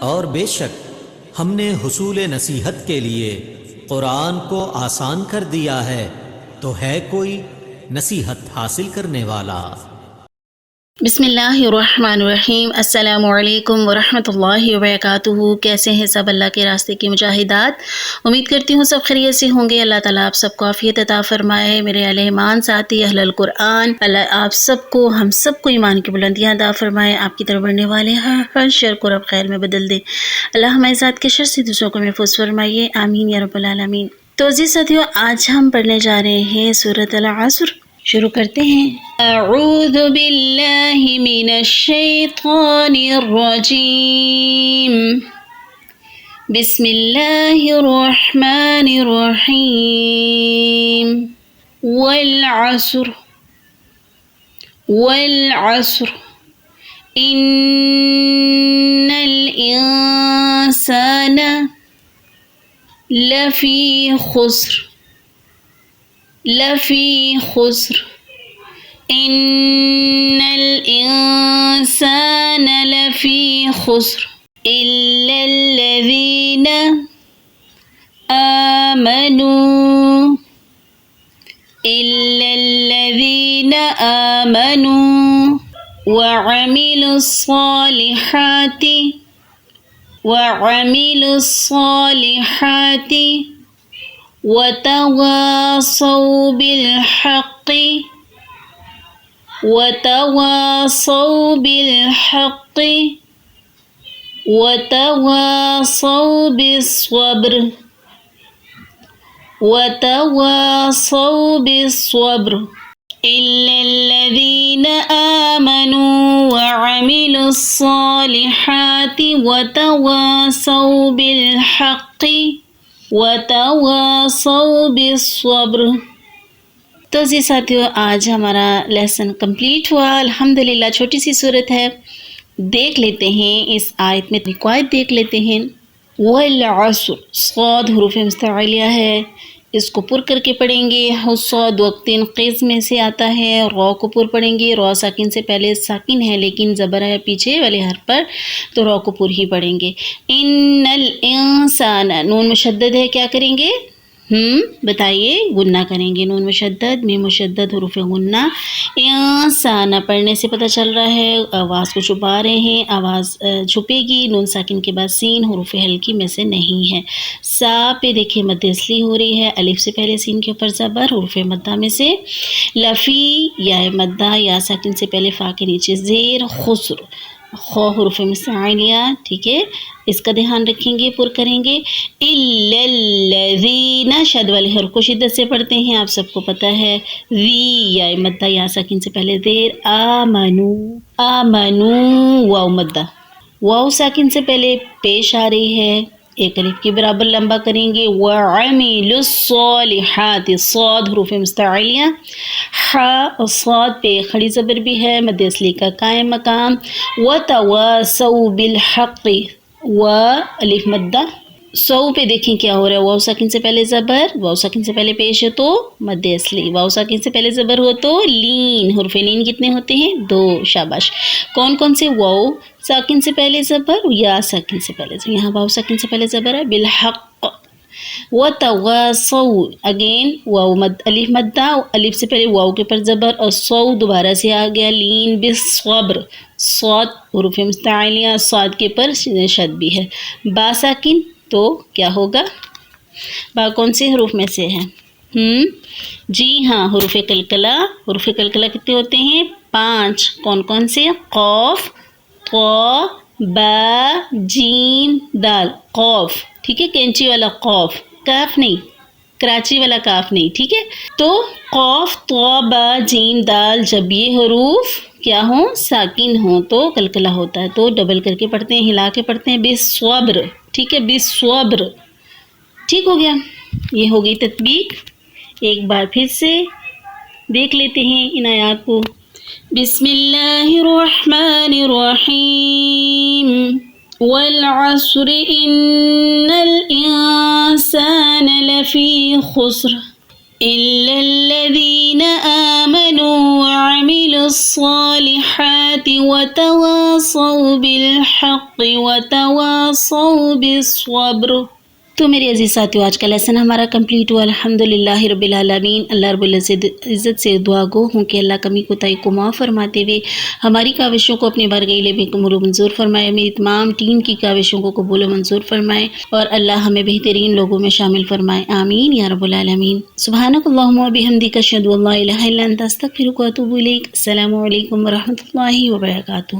اور بے شک ہم نے حصول نصیحت کے لیے قرآن کو آسان کر دیا ہے، تو ہے کوئی نصیحت حاصل کرنے والا؟ بسم اللہ الرحمن الرحیم۔ السلام علیکم ورحمۃ اللہ وبرکاتہ۔ کیسے ہیں سب اللہ کے راستے کے مجاہدات؟ امید کرتی ہوں سب خیریت سے ہوں گے۔ اللہ تعالیٰ آپ سب کو عافیت عطا فرمائے۔ میرے اہل ایمان ساتھی اہل القرآن، اللہ آپ سب کو ہم سب کو ایمان کی بلندیاں عطا فرمائے، آپ کی طرف بڑھنے والے ہر شر کو رب خیر میں بدل دے۔ اللہ ہمارے ذات کے شر سے دوسروں کو محفوظ فرمائیے، آمین یا رب العالمین۔ تو عزیز ساتھیوں، آج ہم پڑھنے جا رہے ہیں سورۃ العصر۔ شروع کرتے ہیں۔ اعوذ باللہ من الشیطان الرجیم، بسم اللہ الرحمن الرحیم۔ والعصر والعصر ان الانسان لفی خسر لفی خسر ان الانسان لفی خسر الا الذین آمنوا الا الذین آمنوا وعملوا الصالحات وتواصوا بالحق وتواصوا بالصبر إلا الذين آمنوا وعملوا الصالحات وتواصوا بالحق وتواصوا بالصبر۔ تو عزیز ساتھیوں، آج ہمارا لیسن کمپلیٹ ہوا الحمدللہ۔ چھوٹی سی صورت ہے، دیکھ لیتے ہیں اس آیت میں قواعد دیکھ لیتے ہیں۔ والعصر، صاد حروف مستعلیہ ہے، اس کو پر کر کے پڑھیں گے۔ صاد وقتین قیز میں سے آتا ہے۔ را کو پر پڑھیں گے، را ساکن سے پہلے ساکن ہے لیکن زبر ہے پیچھے والے حرف پر، تو را کو پر ہی پڑھیں گے۔ ان الانسان، نون مشدد ہے، کیا کریں گے؟ بتائیے، غنہ کریں گے۔ نون مشدد، میم مشدد، حروف غنہ۔ انسان پڑھنے سے پتہ چل رہا ہے آواز کو چھپا رہے ہیں، آواز چھپے گی۔ نون ساکن کے بعد سین حروف ہلکی میں سے نہیں ہے۔ سا پہ دیکھیں مد اصلی ہو رہی ہے، الف سے پہلے سین کے اوپر زبر، حروف مدہ میں سے۔ لفی، یا مدہ، یا ساکن سے پہلے فا کے نیچے زیر۔ خسر، خو حروف مستعلیہ، ٹھیک ہے، اس کا دھیان رکھیں گے، پر کریں گے۔ الا الذین، شد والے حرف کو شدت سے پڑھتے ہیں، آپ سب کو پتہ ہے۔ وی، یا مدہ، یا ساکن سے پہلے زیر۔ آمنو، واو مدہ، واو ساکن سے پہلے پیش آ رہی ہے، ایک الف کے برابر لمبا کریں گے۔ وعملوا الصالحات، صاد حروف مستعلیہ۔ صاد پہ کھڑی زبر بھی ہے، مد اصلی کا قائم مقام۔ وتواصوا بالحق، و الف مدہ۔ سو پہ دیکھیں کیا ہو رہا ہے، واو ساکن سے پہلے زبر، واو ساکن سے پہلے پیش ہے تو مد اصلی، واو ساکن سے پہلے زبر ہو تو لین۔ حروف لین کتنے ہوتے ہیں؟ 2، شاباش۔ کون کون سے؟ واو ساکن سے پہلے زبر، یا ساکن سے پہلے زبر، یہاں واو ساکن سے پہلے زبر ہے۔ بالحق، وتواصوا، اگین واو مد الف مدہ، الف سے پہلے واو کے پر زبر، اور سو دوبارہ سے آ گیا لین۔ بالصبر، صاد حروف مستعلیہ، صاد کے پر شد بھی ہے۔ با ساکن تو کیا ہوگا؟ با کون سے حروف میں سے ہے؟ جی ہاں، حروف قلقلہ۔ حروف قلقلہ کتنے ہوتے ہیں؟ 5۔ کون کون سے؟ قاف، طا، با، جیم، دال۔ قاف، ٹھیک ہے، کینچی والا قاف، کاف نہیں، کراچی والا کاف نہیں، ٹھیک ہے۔ تو قاف، طا، با، جیم، دال، جب یہ حروف کیا ہوں؟ ساکن ہوں تو قلقلہ ہوتا ہے، تو ڈبل کر کے پڑھتے ہیں، ہلا کے پڑھتے ہیں۔ بالصبر، ٹھیک ہے، بالصبر، ٹھیک ہو گیا۔ یہ ہو گئی تطبیق۔ ایک بار پھر سے دیکھ لیتے ہیں ان آیات کو۔ بسم اللہ الرحمن الرحیم۔ والعصر ان الانسان لفی خسر الا الذین آمنوا وعملوا الصالحات وتواصوا بالحق وتواصوا بالصبر۔ تو میرے عزیز ساتھیو، آج کا لیسن ہمارا کمپلیٹ ہوا الحمدللہ رب العالمین۔ اللہ رب العزت سے دعا گو ہوں کہ اللہ کمی کوتاہی کو معاف فرماتے ہوئے ہماری کاوشوں کو اپنی بارگاہ الہی میں قبول و منظور فرمائے، میری تمام ٹیم کی کاوشوں کو قبول و منظور فرمائے اور اللہ ہمیں بہترین لوگوں میں شامل فرمائے، آمین یا رب العالمین۔ سبحانک اللہم و بحمدک، اشہد ان لا الہ الا انت، استغفرک و اتوب الیک۔ السلام علیکم ورحمۃ اللہ وبرکاتہ۔